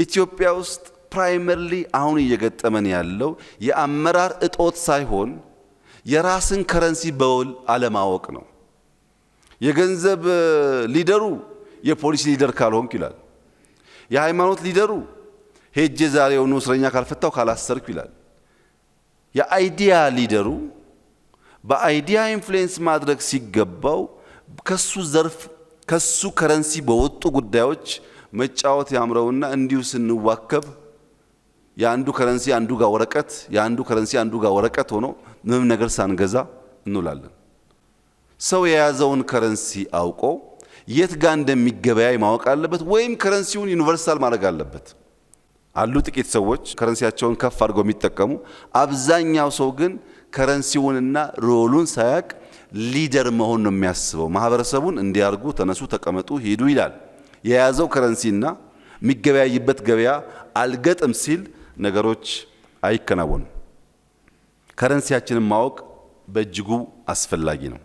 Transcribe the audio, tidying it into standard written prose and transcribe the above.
ኢትዮጵያ ውስጥ ፕራይመሪሊ አሁን እየገጠመን ያለው የአመራር እጦት ሳይሆን የራስን ከረንሲ በውል አለማወቅ ነው። የገንዘብ ሊደሩ የፖሊስ ሊደር ካልሆንክ ይላል። የሃይማኖት ሊደሩ ሄጄ ዛሬውኑ እስረኛ ካልፈታው ካላሰርኩ ይላል። የአይዲያ ሊደሩ በአይዲያ ኢንፍሉዌንስ ማድረግ ሲገባው ከሱ ዘርፍ ከሱ ከረንሲ በወጡ ጉዳዮች መጫወት ያምረውና እንዲሁ ስንዋከብ ያንዱ ከረንሲ አንዱ ጋር ወረቀት ያንዱ ከረንሲ አንዱ ጋር ወረቀት ሆኖ ምንም ነገር ሳንገዛ እንውላለን። ሰው የያዘውን ከረንሲ አውቆ የት ጋር እንደሚገበያይ ማወቅ አለበት፣ ወይም ከረንሲውን ዩኒቨርሳል ማድረግ አለበት። አሉ ጥቂት ሰዎች ከረንሲያቸውን ከፍ አድርገው የሚጠቀሙ፣ አብዛኛው ሰው ግን ከረንሲውንና ሮሉን ሳያቅ ሊደር መሆን ነው የሚያስበው። ማህበረሰቡን እንዲያርጉ ተነሱ፣ ተቀመጡ፣ ሂዱ ይላል። የያዘው ከረንሲና የሚገበያይበት ገበያ አልገጥም ሲል ነገሮች አይከናወኑም። ከረንሲያችንን ማወቅ በእጅጉ አስፈላጊ ነው።